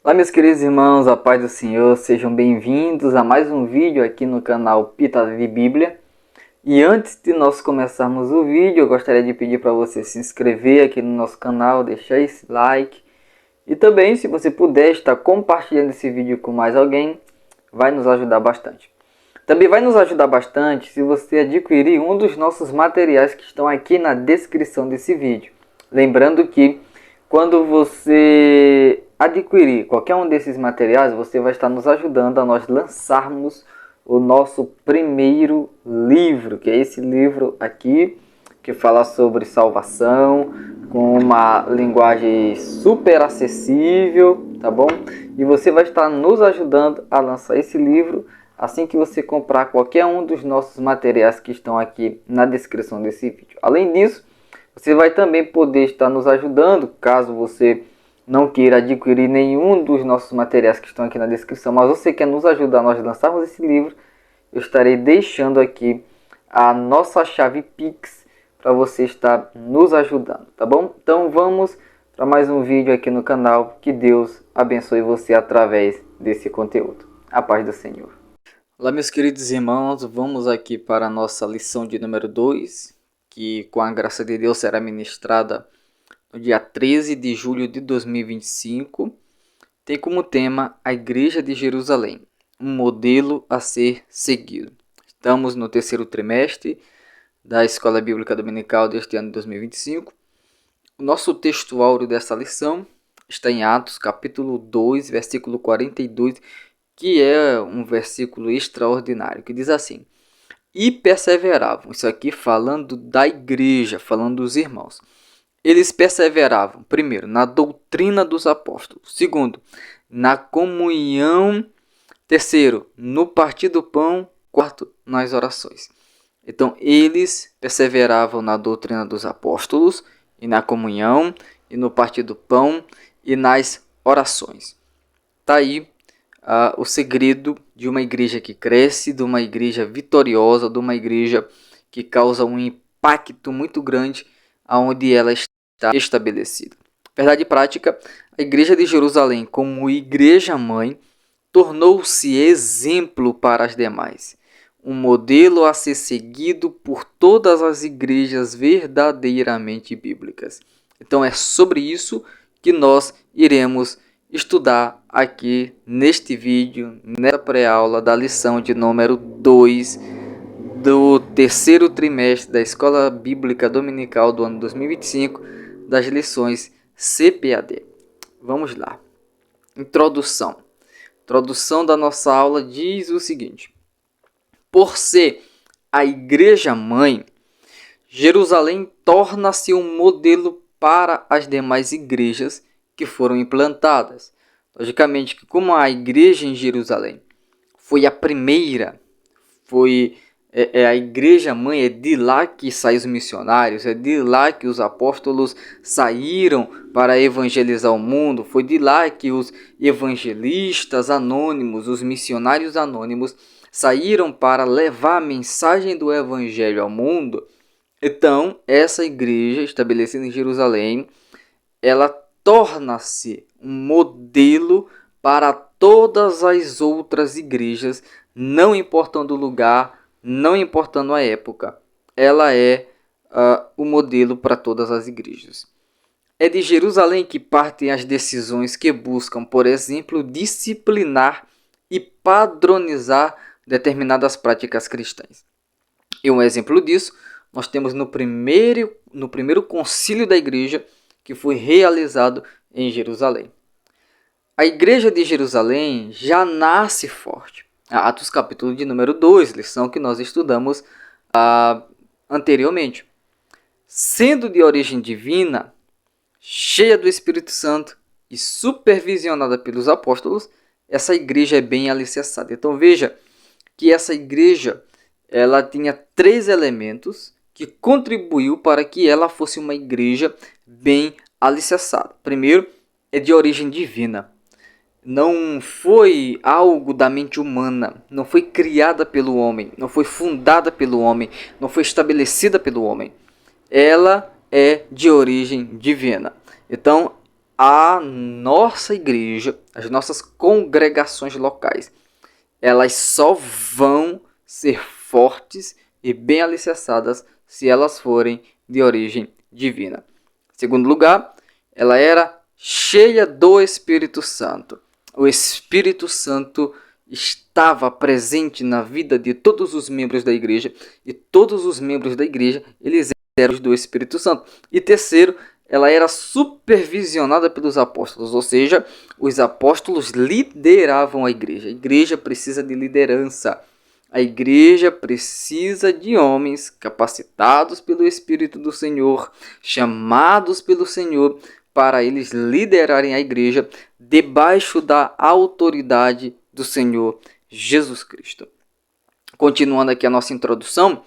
Olá, meus queridos irmãos, a paz do Senhor, sejam bem-vindos a mais um vídeo aqui no canal Pitada de Bíblia. E antes de nós começarmos o vídeo, eu gostaria de pedir para você se inscrever aqui no nosso canal, deixar esse like. E também, se você puder estar compartilhando esse vídeo com mais alguém, vai nos ajudar bastante. Também vai nos ajudar bastante se você adquirir um dos nossos materiais que estão aqui na descrição desse vídeo. Lembrando que quando você adquirir qualquer um desses materiais, você vai estar nos ajudando a nós lançarmos o nosso primeiro livro, que é esse livro aqui, que fala sobre salvação, com uma linguagem super acessível, tá bom? E você vai estar nos ajudando a lançar esse livro assim que você comprar qualquer um dos nossos materiais que estão aqui na descrição desse vídeo. Além disso, você vai também poder estar nos ajudando, caso você não queira adquirir nenhum dos nossos materiais que estão aqui na descrição, mas você quer nos ajudar a nós lançarmos esse livro, eu estarei deixando aqui a nossa chave Pix para você estar nos ajudando, tá bom? Então vamos para mais um vídeo aqui no canal. Que Deus abençoe você através desse conteúdo. A paz do Senhor. Olá, meus queridos irmãos, vamos aqui para a nossa lição de número 2, que com a graça de Deus será ministrada no dia 13 de julho de 2025, tem como tema a Igreja de Jerusalém, um modelo a ser seguido. Estamos no terceiro trimestre da Escola Bíblica Dominical deste ano de 2025. O nosso texto áureo dessa lição está em Atos, capítulo 2, versículo 42, que é um versículo extraordinário, que diz assim: e perseveravam, isso aqui falando da igreja, falando dos irmãos. Eles perseveravam, primeiro, na doutrina dos apóstolos. Segundo, na comunhão. Terceiro, no partir do pão. Quarto, nas orações. Então, eles perseveravam na doutrina dos apóstolos, e na comunhão, e no partir do pão, e nas orações. Está aí o segredo de uma igreja que cresce, de uma igreja vitoriosa, de uma igreja que causa um impacto muito grande aonde ela está estabelecida. Verdade prática, a Igreja de Jerusalém, como igreja-mãe, tornou-se exemplo para as demais, um modelo a ser seguido por todas as igrejas verdadeiramente bíblicas. Então é sobre isso que nós iremos estudar aqui neste vídeo, nessa pré-aula da lição de número 2 do terceiro trimestre da Escola Bíblica Dominical do ano 2025, das lições CPAD. Vamos lá. Introdução. Introdução da nossa aula diz o seguinte: por ser a igreja-mãe, Jerusalém torna-se um modelo para as demais igrejas que foram implantadas. Logicamente que como a igreja em Jerusalém foi a primeira, foi a igreja-mãe, é de lá que saem os missionários, é de lá que os apóstolos saíram para evangelizar o mundo, foi de lá que os evangelistas anônimos, os missionários anônimos, saíram para levar a mensagem do evangelho ao mundo. Então, essa igreja estabelecida em Jerusalém, ela torna-se um modelo para todas as outras igrejas, não importando o lugar, não importando a época. Ela é o modelo para todas as igrejas. É de Jerusalém que partem as decisões que buscam, por exemplo, disciplinar e padronizar determinadas práticas cristãs. E um exemplo disso nós temos no primeiro concílio da igreja, que foi realizado em Jerusalém. A igreja de Jerusalém já nasce forte. Atos capítulo de número 2, lição que nós estudamos anteriormente. Sendo de origem divina, cheia do Espírito Santo e supervisionada pelos apóstolos, essa igreja é bem alicerçada. Então veja que essa igreja ela tinha 3 elementos que contribuiu para que ela fosse uma igreja bem alicerçada. Primeiro, é de origem divina. Não foi algo da mente humana, não foi criada pelo homem, não foi fundada pelo homem, não foi estabelecida pelo homem. Ela é de origem divina. Então, a nossa igreja, as nossas congregações locais, elas só vão ser fortes e bem alicerçadas se elas forem de origem divina. Em segundo lugar, ela era cheia do Espírito Santo. O Espírito Santo estava presente na vida de todos os membros da igreja, e todos os membros da igreja, eles eram do Espírito Santo. E terceiro, ela era supervisionada pelos apóstolos, ou seja, os apóstolos lideravam a igreja. A igreja precisa de liderança. A igreja precisa de homens capacitados pelo Espírito do Senhor, chamados pelo Senhor, para eles liderarem a igreja debaixo da autoridade do Senhor Jesus Cristo. Continuando aqui a nossa introdução,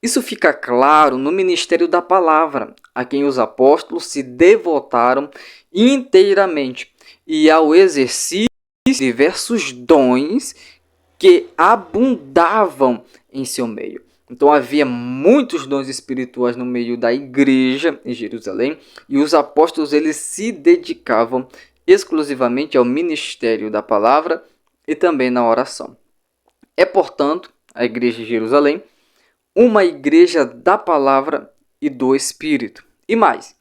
isso fica claro no ministério da palavra, a quem os apóstolos se devotaram inteiramente, e ao exercício de diversos dons que abundavam em seu meio. Então havia muitos dons espirituais no meio da igreja em Jerusalém, e os apóstolos eles se dedicavam exclusivamente ao ministério da palavra e também na oração. É, portanto, a igreja de Jerusalém uma igreja da palavra e do Espírito. E mais,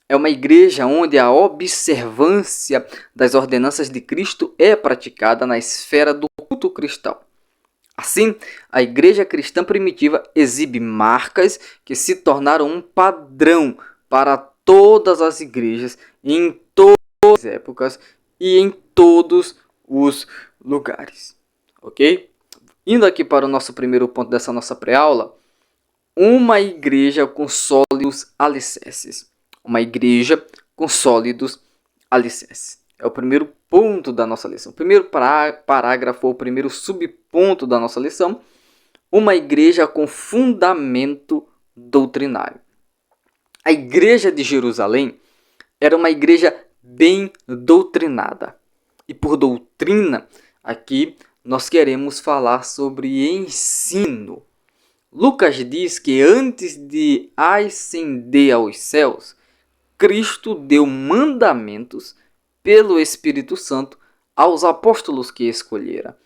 é uma igreja onde a observância das ordenanças de Cristo é praticada na esfera do culto cristão. Assim, a igreja cristã primitiva exibe marcas que se tornaram um padrão para todas as igrejas, em todas as épocas e em todos os lugares. Ok? Indo aqui para o nosso primeiro ponto dessa nossa pré-aula, uma igreja com sólidos alicerces. Uma igreja com sólidos alicerces. É o primeiro ponto da nossa lição. O primeiro parágrafo, o primeiro subponto da nossa lição. Uma igreja com fundamento doutrinário. A igreja de Jerusalém era uma igreja bem doutrinada. E por doutrina, aqui nós queremos falar sobre ensino. Lucas diz que antes de ascender aos céus, Cristo deu mandamentos pelo Espírito Santo aos apóstolos que escolhera.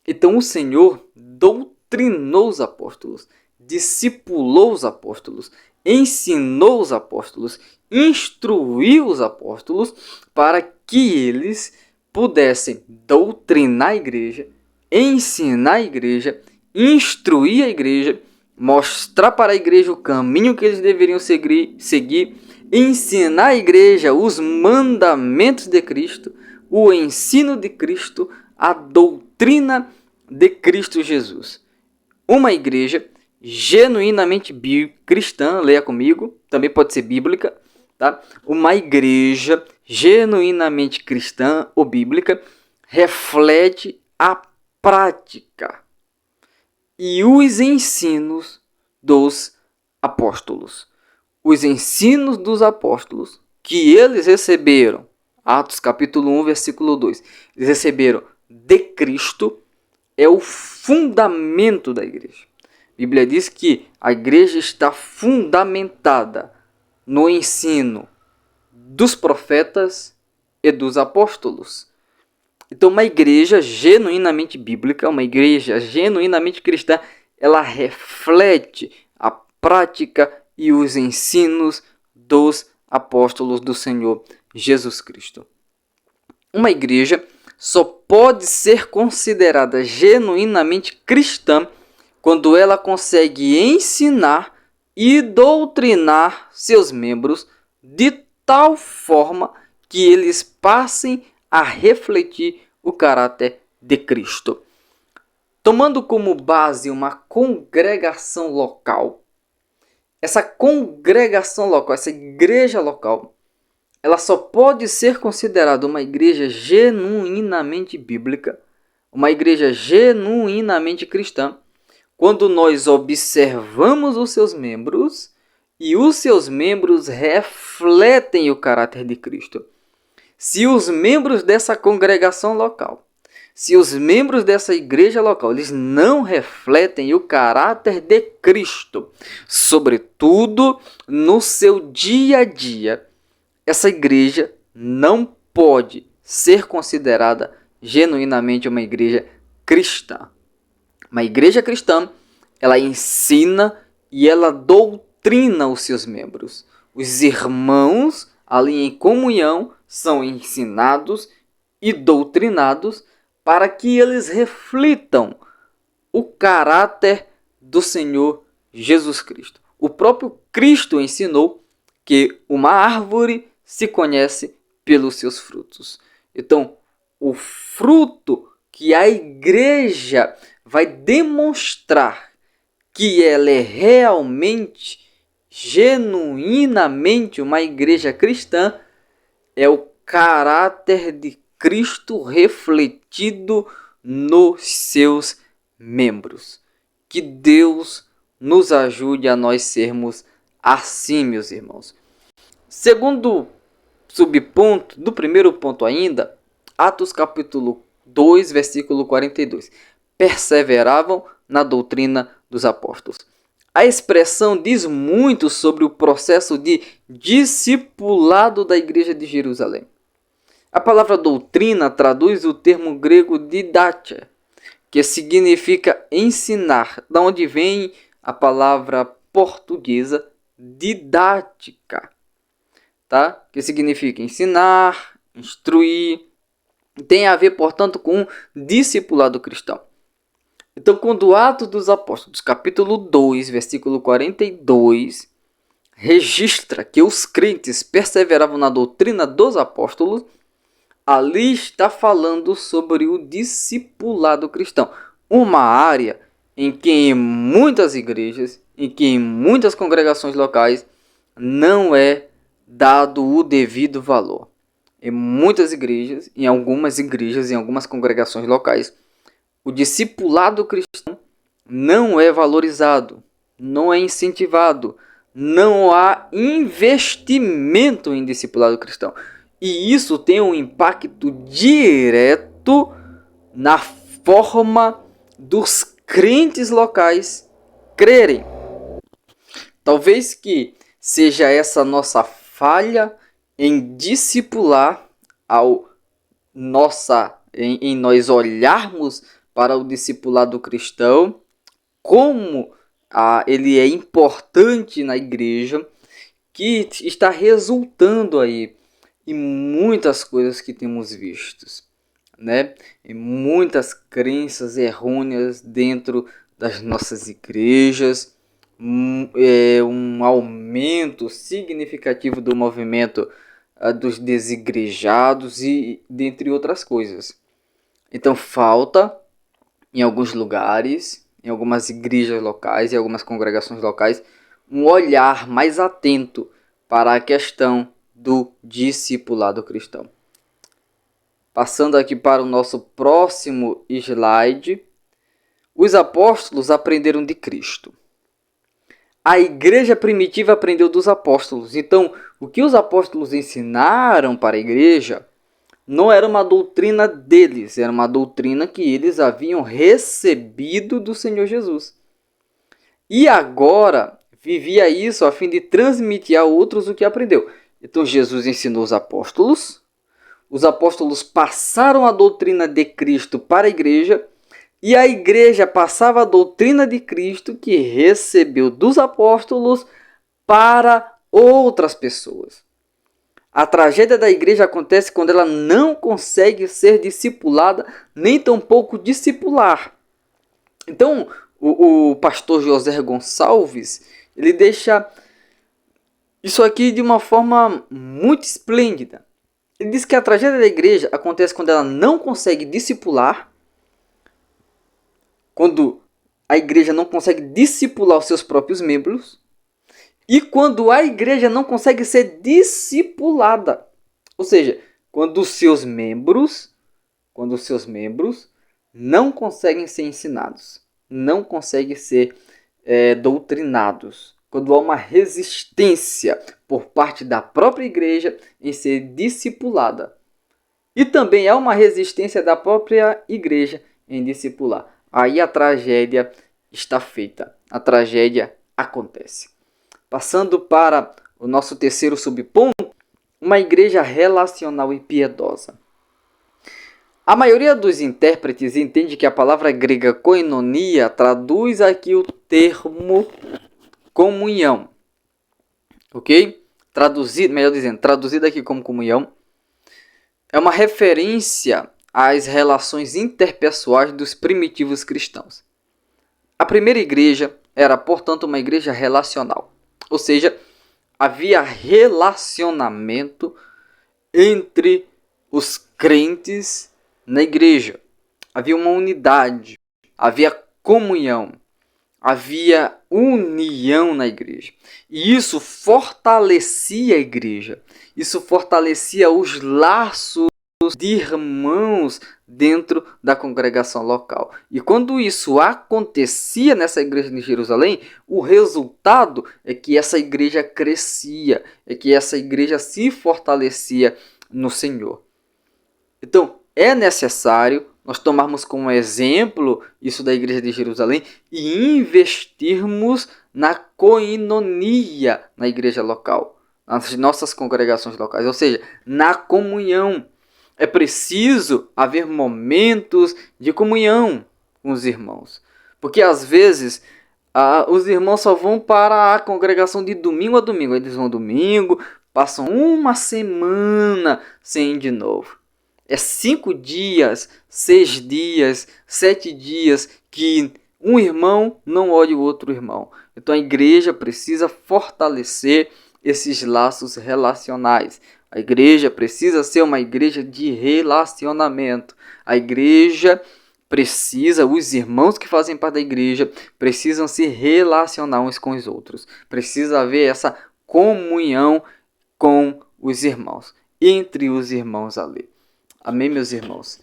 Então o Senhor doutrinou os apóstolos, discipulou os apóstolos, ensinou os apóstolos, instruiu os apóstolos para que eles pudessem doutrinar a igreja, ensinar a igreja, instruir a igreja, mostrar para a igreja o caminho que eles deveriam seguir, ensinar a igreja os mandamentos de Cristo, o ensino de Cristo, a doutrina de Cristo Jesus. Uma igreja genuinamente cristã, leia comigo, também pode ser bíblica, tá? Uma igreja genuinamente cristã ou bíblica reflete a prática e os ensinos dos apóstolos. Os ensinos dos apóstolos que eles receberam, Atos capítulo 1, versículo 2, eles receberam de Cristo, é o fundamento da igreja. A Bíblia diz que a igreja está fundamentada no ensino dos profetas e dos apóstolos. Então, uma igreja genuinamente bíblica, uma igreja genuinamente cristã, ela reflete a prática e os ensinos dos apóstolos do Senhor Jesus Cristo. Uma igreja só pode ser considerada genuinamente cristã quando ela consegue ensinar e doutrinar seus membros de tal forma que eles passem a refletir o caráter de Cristo. Tomando como base uma congregação local, essa congregação local, essa igreja local, ela só pode ser considerada uma igreja genuinamente bíblica, uma igreja genuinamente cristã, quando nós observamos os seus membros e os seus membros refletem o caráter de Cristo. Se os membros dessa congregação local, se os membros dessa igreja local, eles não refletem o caráter de Cristo, sobretudo no seu dia a dia, essa igreja não pode ser considerada genuinamente uma igreja cristã. Uma igreja cristã, ela ensina e ela doutrina os seus membros. Os irmãos ali em comunhão são ensinados e doutrinados para que eles reflitam o caráter do Senhor Jesus Cristo. O próprio Cristo ensinou que uma árvore se conhece pelos seus frutos. Então, o fruto que a igreja vai demonstrar que ela é realmente, genuinamente uma igreja cristã é o caráter de Cristo refletido nos seus membros. Que Deus nos ajude a nós sermos assim, meus irmãos. Segundo subponto, do primeiro ponto ainda, Atos capítulo 2, versículo 42. Perseveravam na doutrina dos apóstolos. A expressão diz muito sobre o processo de discipulado da igreja de Jerusalém. A palavra doutrina traduz o termo grego didatia, que significa ensinar, da onde vem a palavra portuguesa didática, tá? Que significa ensinar, instruir, tem a ver, portanto, com um discipulado cristão. Então, quando o Atos dos Apóstolos, capítulo 2, versículo 42, registra que os crentes perseveravam na doutrina dos apóstolos, ali está falando sobre o discipulado cristão. Uma área em que em muitas igrejas, em que em muitas congregações locais, não é dado o devido valor. Em muitas igrejas, em algumas congregações locais, o discipulado cristão não é valorizado, não é incentivado, não há investimento em discipulado cristão. E isso tem um impacto direto na forma dos crentes locais crerem. Talvez que seja essa nossa falha em discipular em nós olharmos para o discipulado cristão, como ele é importante na igreja, que está resultando aí em muitas coisas que temos vistos, né? Em muitas crenças errôneas dentro das nossas igrejas, um aumento significativo do movimento dos desigrejados e dentre outras coisas. Então falta em alguns lugares, em algumas igrejas locais e algumas congregações locais, um olhar mais atento para a questão do discipulado cristão. Passando aqui para o nosso próximo slide, os apóstolos aprenderam de Cristo. A igreja primitiva aprendeu dos apóstolos. Então, o que os apóstolos ensinaram para a igreja não era uma doutrina deles, era uma doutrina que eles haviam recebido do Senhor Jesus. E agora vivia isso a fim de transmitir a outros o que aprendeu. Então Jesus ensinou os apóstolos passaram a doutrina de Cristo para a igreja, e a igreja passava a doutrina de Cristo que recebeu dos apóstolos para outras pessoas. A tragédia da igreja acontece quando ela não consegue ser discipulada, nem tampouco discipular. Então, o pastor José Gonçalves, ele deixa isso aqui de uma forma muito esplêndida. Ele diz que a tragédia da igreja acontece quando ela não consegue discipular, quando a igreja não consegue discipular os seus próprios membros, e quando a igreja não consegue ser discipulada. Ou seja, quando os seus membros não conseguem ser ensinados, não conseguem ser doutrinados. Quando há uma resistência por parte da própria igreja em ser discipulada. E também há uma resistência da própria igreja em discipular. Aí a tragédia está feita. A tragédia acontece. Passando para o nosso terceiro subponto, uma igreja relacional e piedosa. A maioria dos intérpretes entende que a palavra grega koinonia traduz aqui o termo comunhão, ok? Traduzido aqui como comunhão, é uma referência às relações interpessoais dos primitivos cristãos. A primeira igreja era, portanto, uma igreja relacional, ou seja, havia relacionamento entre os crentes na igreja. Havia uma unidade, havia comunhão, havia união na igreja. E isso fortalecia a igreja. Isso fortalecia os laços de irmãos dentro da congregação local. E quando isso acontecia nessa igreja de Jerusalém, o resultado é que essa igreja crescia, é que essa igreja se fortalecia no Senhor. Então, é necessário nós tomarmos como exemplo isso da igreja de Jerusalém e investirmos na koinonia na igreja local, nas nossas congregações locais, ou seja, na comunhão. É preciso haver momentos de comunhão com os irmãos, porque às vezes os irmãos só vão para a congregação de domingo a domingo. Eles vão domingo, passam uma semana sem ir de novo. É 5 dias, 6 dias, 7 dias que um irmão não olha o outro irmão. Então a igreja precisa fortalecer esses laços relacionais. A igreja precisa ser uma igreja de relacionamento. A igreja precisa, os irmãos que fazem parte da igreja precisam se relacionar uns com os outros. Precisa haver essa comunhão com os irmãos, entre os irmãos ali. Amém, meus irmãos?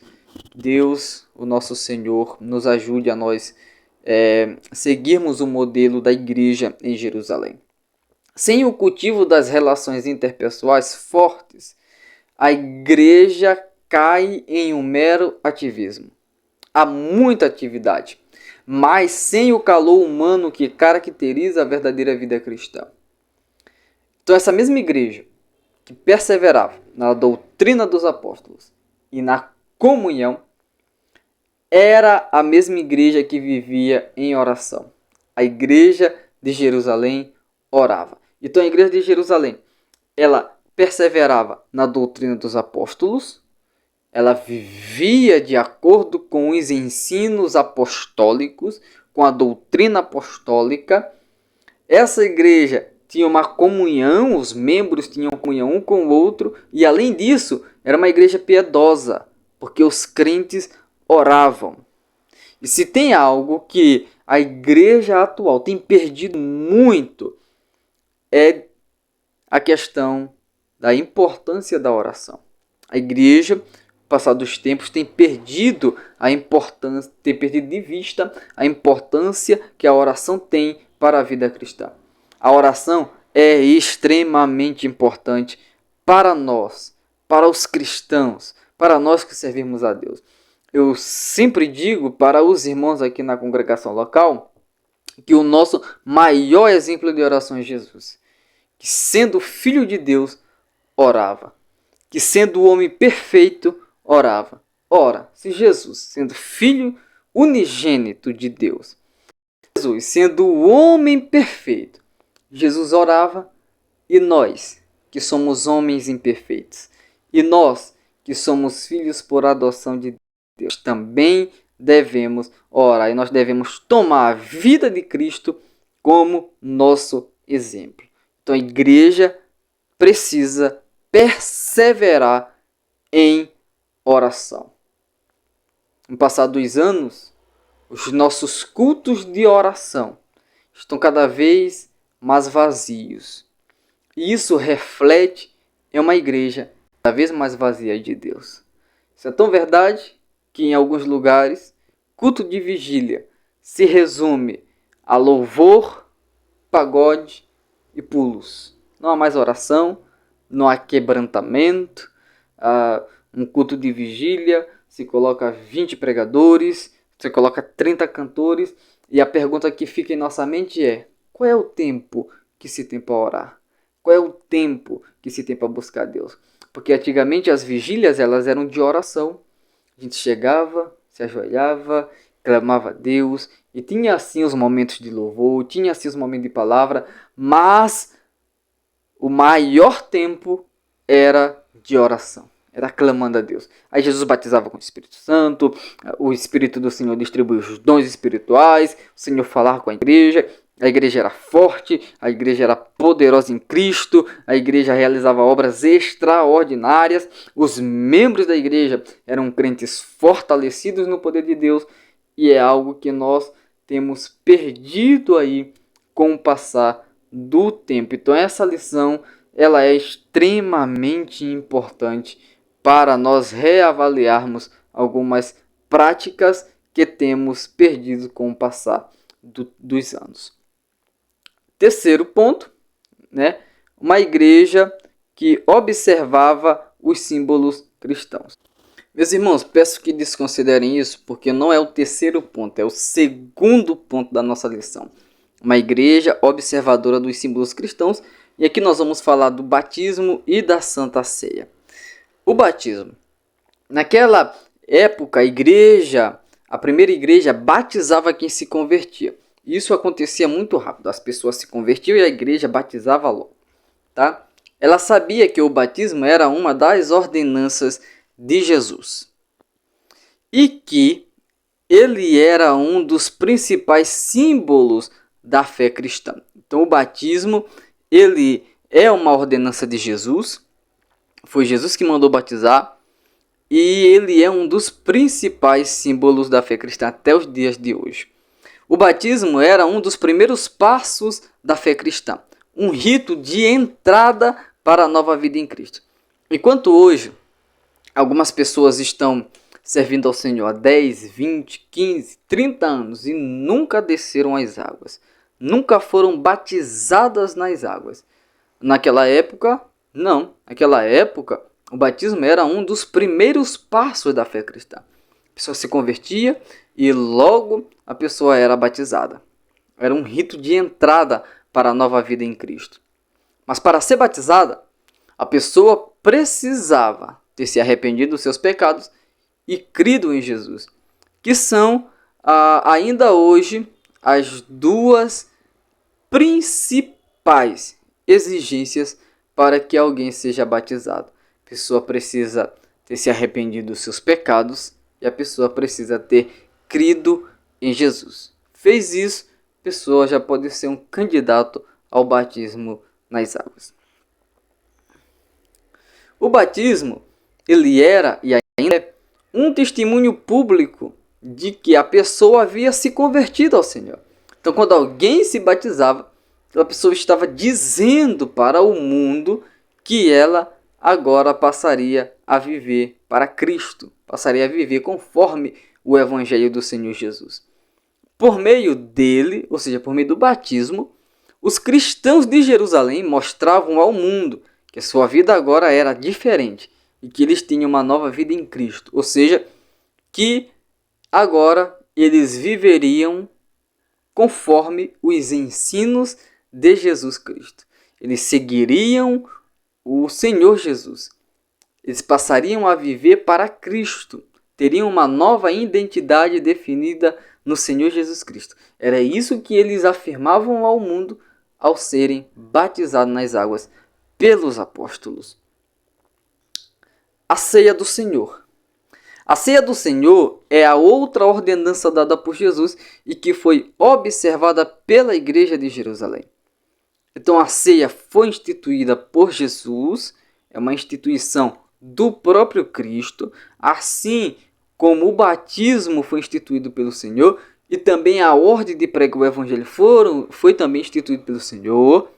Deus, o nosso Senhor, nos ajude a nós seguirmos o modelo da igreja em Jerusalém. Sem o cultivo das relações interpessoais fortes, a igreja cai em um mero ativismo. Há muita atividade, mas sem o calor humano que caracteriza a verdadeira vida cristã. Então, essa mesma igreja que perseverava na doutrina dos apóstolos e na comunhão, era a mesma igreja que vivia em oração. A igreja de Jerusalém orava. Então a igreja de Jerusalém, ela perseverava na doutrina dos apóstolos, ela vivia de acordo com os ensinos apostólicos, com a doutrina apostólica. Essa igreja tinha uma comunhão, os membros tinham comunhão um com o outro, e além disso, era uma igreja piedosa, porque os crentes oravam. E se tem algo que a igreja atual tem perdido muito, é a questão da importância da oração. A igreja, passados os tempos, tem perdido de vista a importância que a oração tem para a vida cristã. A oração é extremamente importante para nós, para os cristãos, para nós que servimos a Deus. Eu sempre digo para os irmãos aqui na congregação local que o nosso maior exemplo de oração é Jesus, que sendo filho de Deus, orava, que sendo o homem perfeito, orava. Ora, se Jesus, sendo filho unigênito de Deus, Jesus, sendo o homem perfeito, Jesus orava, e nós, que somos homens imperfeitos, e nós, que somos filhos por adoção de Deus, também devemos orar, e nós devemos tomar a vida de Cristo como nosso exemplo. Então a igreja precisa perseverar em oração. No passar dos anos, os nossos cultos de oração estão cada vez mais vazios. E isso reflete em uma igreja cada vez mais vazia de Deus. Isso é tão verdade que em alguns lugares, culto de vigília se resume a louvor, pagode e pulos. Não há mais oração, não há quebrantamento. Um culto de vigília se coloca 20 pregadores, se coloca 30 cantores, e a pergunta que fica em nossa mente é: qual é o tempo que se tem para orar? Qual é o tempo que se tem para buscar Deus? Porque antigamente as vigílias elas eram de oração. A gente chegava, se ajoelhava, clamava a Deus e tinha assim os momentos de louvor, tinha assim os momentos de palavra, mas o maior tempo era de oração. Era clamando a Deus. Aí Jesus batizava com o Espírito Santo, o Espírito do Senhor distribuía os dons espirituais, o Senhor falava com a igreja era forte, a igreja era poderosa em Cristo, a igreja realizava obras extraordinárias, os membros da igreja eram crentes fortalecidos no poder de Deus, e é algo que nós temos perdido aí com o passar do tempo. Então essa lição ela é extremamente importante para nós reavaliarmos algumas práticas que temos perdido com o passar dos anos. Terceiro ponto, né? Uma igreja que observava os símbolos cristãos. Meus irmãos, peço que desconsiderem isso, porque não é o terceiro ponto, é o segundo ponto da nossa lição. Uma igreja observadora dos símbolos cristãos, e aqui nós vamos falar do batismo e da Santa Ceia. O batismo. Naquela época, a primeira igreja batizava quem se convertia. Isso acontecia muito rápido, as pessoas se convertiam e a igreja batizava logo, tá? Ela sabia que o batismo era uma das ordenanças de Jesus e que ele era um dos principais símbolos da fé cristã. Então o batismo, ele é uma ordenança de Jesus, foi Jesus que mandou batizar e ele é um dos principais símbolos da fé cristã até os dias de hoje. O batismo era um dos primeiros passos da fé cristã, um rito de entrada para a nova vida em Cristo. Enquanto hoje algumas pessoas estão servindo ao Senhor há 10, 20, 15, 30 anos e nunca desceram as águas, nunca foram batizadas nas águas. Naquela época, não. Naquela época, o batismo era um dos primeiros passos da fé cristã. A pessoa se convertia e logo a pessoa era batizada. Era um rito de entrada para a nova vida em Cristo. Mas para ser batizada, a pessoa precisava ter se arrependido dos seus pecados e crido em Jesus, que são ainda hoje as duas principais exigências para que alguém seja batizado. A pessoa precisa ter se arrependido dos seus pecados e a pessoa precisa ter crido em Jesus. Fez isso, a pessoa já pode ser um candidato ao batismo nas águas. O batismo, ele era e ainda é um testemunho público de que a pessoa havia se convertido ao Senhor. Então, quando alguém se batizava, a pessoa estava dizendo para o mundo que ela agora passaria a viver para Cristo, passaria a viver conforme o Evangelho do Senhor Jesus. Por meio dele, ou seja, por meio do batismo, os cristãos de Jerusalém mostravam ao mundo que a sua vida agora era diferente e que eles tinham uma nova vida em Cristo, ou seja, que agora eles viveriam conforme os ensinos de Jesus Cristo. Eles seguiriam o Senhor Jesus. Eles passariam a viver para Cristo. Teriam uma nova identidade definida no Senhor Jesus Cristo. Era isso que eles afirmavam ao mundo ao serem batizados nas águas pelos apóstolos. A ceia do Senhor. A ceia do Senhor é a outra ordenança dada por Jesus e que foi observada pela igreja de Jerusalém. Então a ceia foi instituída por Jesus, é uma instituição do próprio Cristo, assim como o batismo foi instituído pelo Senhor e também a ordem de pregar o Evangelho foi também instituído pelo Senhor.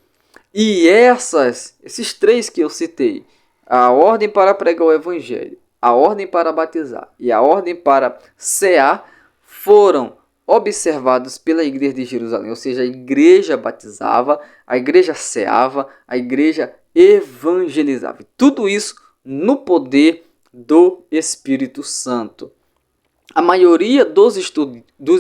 E esses três que eu citei, a ordem para pregar o Evangelho, a ordem para batizar e a ordem para cear, foram observados pela igreja de Jerusalém. Ou seja, a igreja batizava, a igreja ceava, a igreja evangelizava. Tudo isso no poder do Espírito Santo. A maioria dos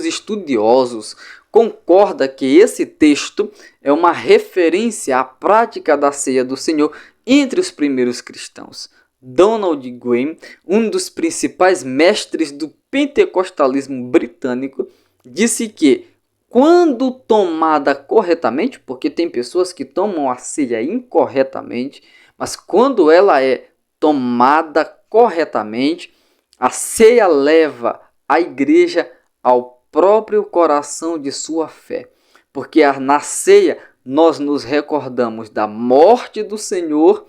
estudiosos concorda que esse texto é uma referência à prática da ceia do Senhor entre os primeiros cristãos. Donald Green, um dos principais mestres do pentecostalismo britânico, disse que quando tomada corretamente, porque tem pessoas que tomam a ceia incorretamente, mas quando ela é tomada corretamente, a ceia leva a igreja ao próprio coração de sua fé. Porque na ceia nós nos recordamos da morte do Senhor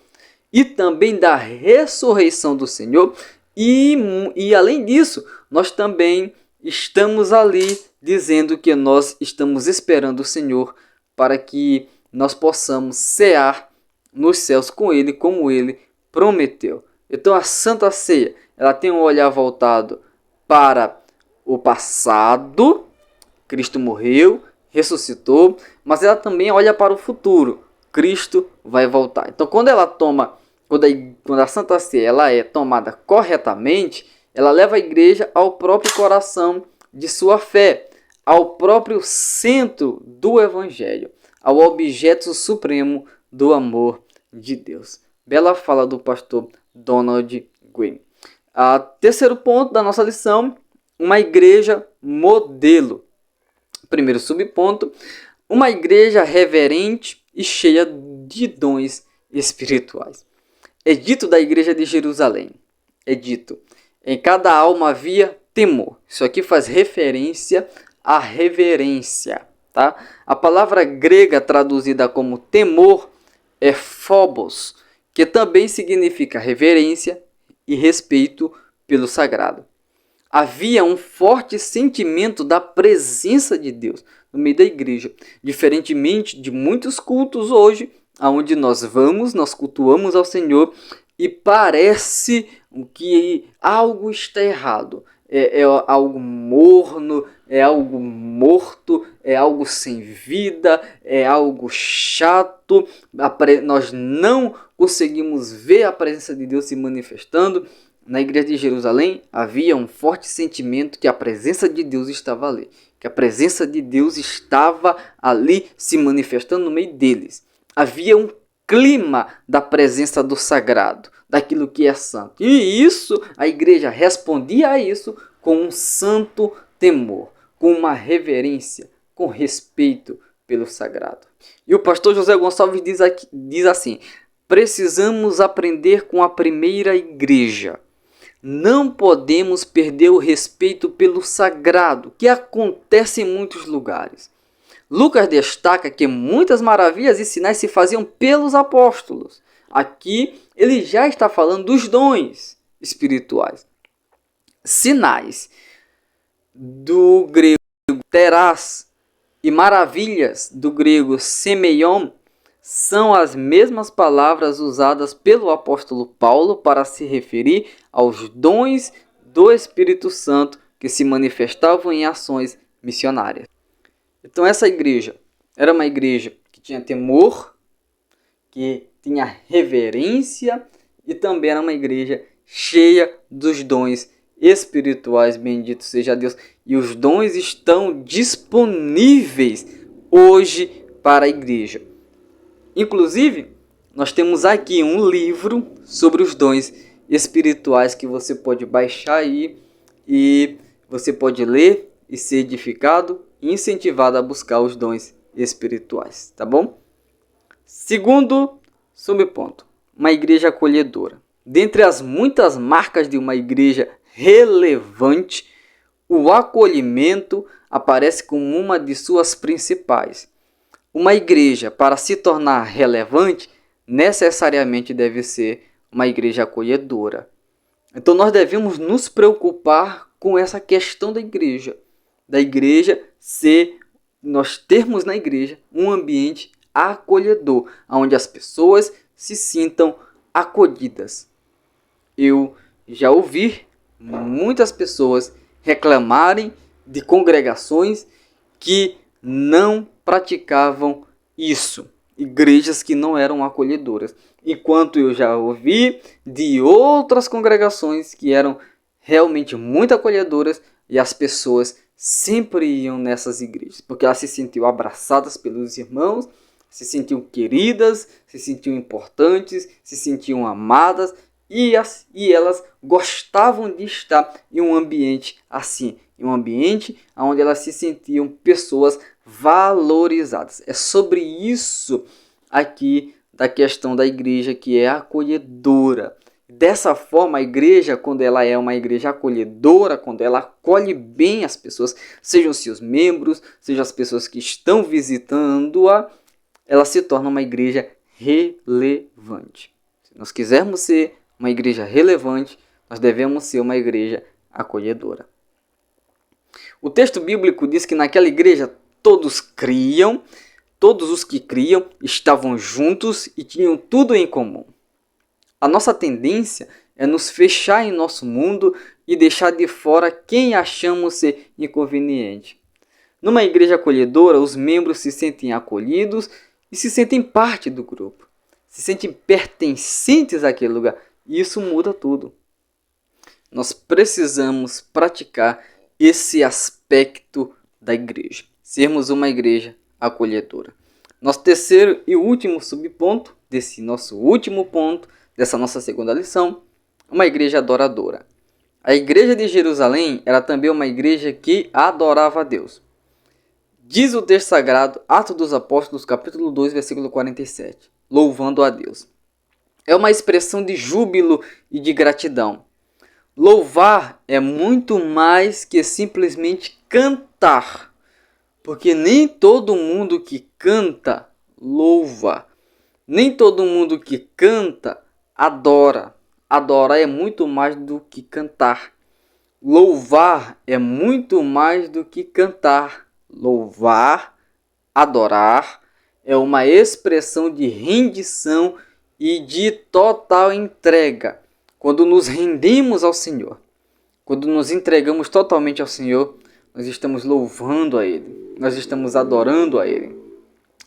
e também da ressurreição do Senhor. E além disso, nós também estamos ali dizendo que nós estamos esperando o Senhor para que nós possamos cear nos céus com Ele, como Ele prometeu. Então a Santa Ceia, ela tem um olhar voltado para o passado, Cristo morreu, ressuscitou, mas ela também olha para o futuro, Cristo vai voltar. Então quando a Santa Ceia ela é tomada corretamente, ela leva a igreja ao próprio coração de sua fé, ao próprio centro do Evangelho, ao objeto supremo do amor de Deus. Bela fala do pastor Donald Green. Terceiro ponto da nossa lição, uma igreja modelo. Primeiro subponto, uma igreja reverente e cheia de dons espirituais. É dito da igreja de Jerusalém, é dito, em cada alma havia temor. Isso aqui faz referência à reverência. Tá? A palavra grega traduzida como temor é phobos, que também significa reverência e respeito pelo sagrado. Havia um forte sentimento da presença de Deus no meio da igreja, diferentemente de muitos cultos hoje, aonde nós vamos, nós cultuamos ao Senhor e parece que algo está errado. É algo morno, é algo morto, é algo sem vida, é algo chato. Nós não conseguimos ver a presença de Deus se manifestando. Na igreja de Jerusalém havia um forte sentimento que a presença de Deus estava ali, que a presença de Deus estava ali se manifestando no meio deles. Havia um clima da presença do sagrado, daquilo que é santo. E isso, a igreja respondia a isso com um santo temor, com uma reverência, com respeito pelo sagrado. E o pastor José Gonçalves diz assim: precisamos aprender com a primeira igreja. Não podemos perder o respeito pelo sagrado, que acontece em muitos lugares. Lucas destaca que muitas maravilhas e sinais se faziam pelos apóstolos. Aqui ele já está falando dos dons espirituais. Sinais, do grego terás, e maravilhas, do grego semeion, são as mesmas palavras usadas pelo apóstolo Paulo para se referir aos dons do Espírito Santo que se manifestavam em ações missionárias. Então essa igreja era uma igreja que tinha temor, que tinha reverência e também era uma igreja cheia dos dons espirituais, bendito seja Deus. E os dons estão disponíveis hoje para a igreja. Inclusive, nós temos aqui um livro sobre os dons espirituais que você pode baixar aí e você pode ler e ser edificado e incentivado a buscar os dons espirituais, tá bom? Segundo subponto, uma igreja acolhedora. Dentre as muitas marcas de uma igreja relevante, o acolhimento aparece como uma de suas principais. Uma igreja, para se tornar relevante, necessariamente deve ser uma igreja acolhedora. Então nós devemos nos preocupar com essa questão da igreja ser, nós termos na igreja um ambiente acolhedor, onde as pessoas se sintam acolhidas. Eu já ouvi muitas pessoas reclamarem de congregações que não praticavam isso, igrejas que não eram acolhedoras, enquanto eu já ouvi de outras congregações que eram realmente muito acolhedoras e as pessoas sempre iam nessas igrejas, porque elas se sentiam abraçadas pelos irmãos, se sentiam queridas, se sentiam importantes, se sentiam amadas e elas gostavam de estar em um ambiente assim, em um ambiente onde elas se sentiam pessoas valorizadas. É sobre isso aqui da questão da igreja, que é acolhedora. Dessa forma, a igreja, quando ela é uma igreja acolhedora, quando ela acolhe bem as pessoas, sejam seus membros, sejam as pessoas que estão visitando-a, ela se torna uma igreja relevante. Se nós quisermos ser uma igreja relevante, nós devemos ser uma igreja acolhedora. O texto bíblico diz que naquela igreja todos criam, todos os que criam estavam juntos e tinham tudo em comum. A nossa tendência é nos fechar em nosso mundo e deixar de fora quem achamos ser inconveniente. Numa igreja acolhedora, os membros se sentem acolhidos e se sentem parte do grupo. Se sentem pertencentes àquele lugar. E isso muda tudo. Nós precisamos praticar esse aspecto da igreja. Sermos uma igreja acolhedora. Nosso terceiro e último subponto, desse nosso último ponto, dessa nossa segunda lição, uma igreja adoradora. A igreja de Jerusalém era também uma igreja que adorava a Deus. Diz o texto sagrado, Atos dos Apóstolos, capítulo 2, versículo 47, louvando a Deus. É uma expressão de júbilo e de gratidão. Louvar é muito mais que simplesmente cantar, porque nem todo mundo que canta louva, nem todo mundo que canta adora. Adorar é muito mais do que cantar. Louvar é muito mais do que cantar. Louvar, adorar, é uma expressão de rendição e de total entrega. Quando nos rendemos ao Senhor, quando nos entregamos totalmente ao Senhor, nós estamos louvando a Ele, nós estamos adorando a Ele.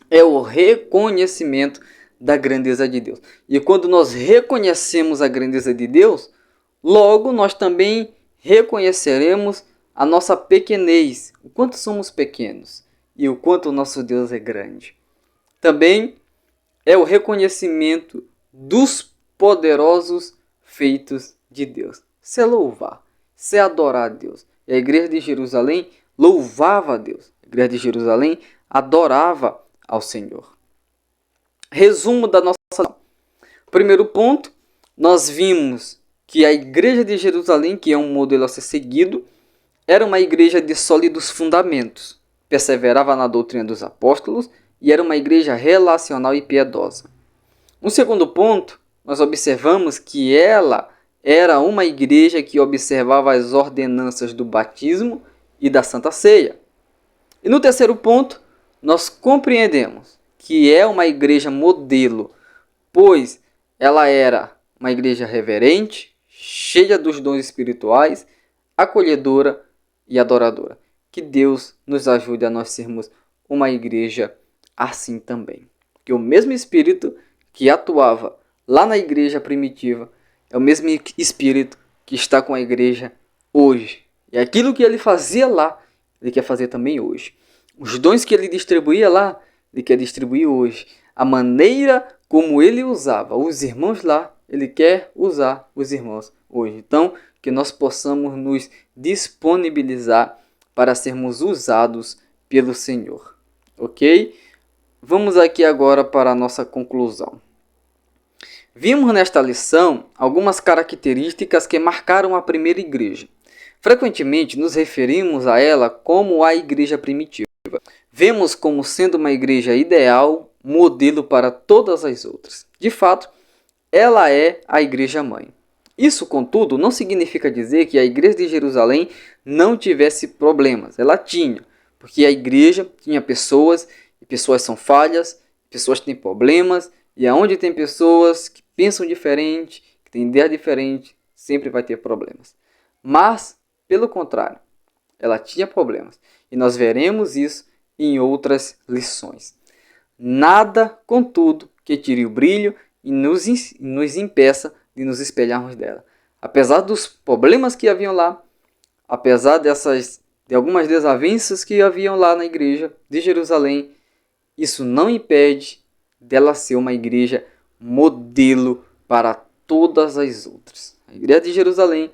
É o reconhecimento da grandeza de Deus. E quando nós reconhecemos a grandeza de Deus, logo nós também reconheceremos a nossa pequenez, o quanto somos pequenos e o quanto o nosso Deus é grande. Também é o reconhecimento dos poderosos feitos de Deus. Isso é louvar, isso é adorar a Deus. E a igreja de Jerusalém louvava a Deus. A igreja de Jerusalém adorava ao Senhor. Resumo da nossa lição. Primeiro ponto, nós vimos que a igreja de Jerusalém, que é um modelo a ser seguido, era uma igreja de sólidos fundamentos, perseverava na doutrina dos apóstolos e era uma igreja relacional e piedosa. No segundo ponto, nós observamos que ela era uma igreja que observava as ordenanças do batismo e da Santa Ceia. E no terceiro ponto, nós compreendemos que é uma igreja modelo, pois ela era uma igreja reverente, cheia dos dons espirituais, acolhedora e adoradora. Que Deus nos ajude a nós sermos uma igreja assim também. Que o mesmo Espírito que atuava lá na igreja primitiva é o mesmo Espírito que está com a igreja hoje. E aquilo que ele fazia lá, ele quer fazer também hoje. Os dons que ele distribuía lá, ele quer distribuir hoje. A maneira como ele usava os irmãos lá, ele quer usar os irmãos hoje. Então, que nós possamos nos disponibilizar para sermos usados pelo Senhor. Ok? Vamos aqui agora para a nossa conclusão. Vimos nesta lição algumas características que marcaram a primeira igreja. Frequentemente nos referimos a ela como a igreja primitiva. Vemos como sendo uma igreja ideal, modelo para todas as outras. De fato, ela é a igreja mãe. Isso, contudo, não significa dizer que a igreja de Jerusalém não tivesse problemas. Ela tinha, porque a igreja tinha pessoas, e pessoas são falhas, pessoas têm problemas, e aonde tem pessoas que pensam diferente, que têm ideia diferente, sempre vai ter problemas. Mas, pelo contrário, ela tinha problemas. E nós veremos isso em outras lições. Nada, contudo, que tire o brilho e nos impeça de nos espelharmos dela. Apesar dos problemas que haviam lá, apesar de algumas desavenças que haviam lá na igreja de Jerusalém, isso não impede dela ser uma igreja modelo para todas as outras. A igreja de Jerusalém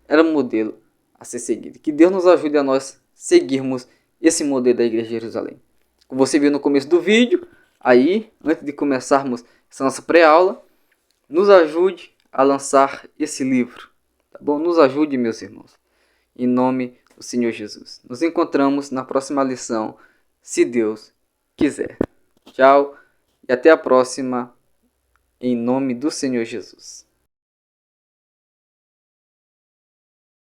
era um modelo a ser seguido. Que Deus nos ajude a nós seguirmos esse modelo da igreja de Jerusalém. Como você viu no começo do vídeo, aí, antes de começarmos essa nossa pré-aula, nos ajude a lançar esse livro. Tá bom? Nos ajude, meus irmãos. Em nome do Senhor Jesus. Nos encontramos na próxima lição, se Deus quiser. Tchau e até a próxima, em nome do Senhor Jesus.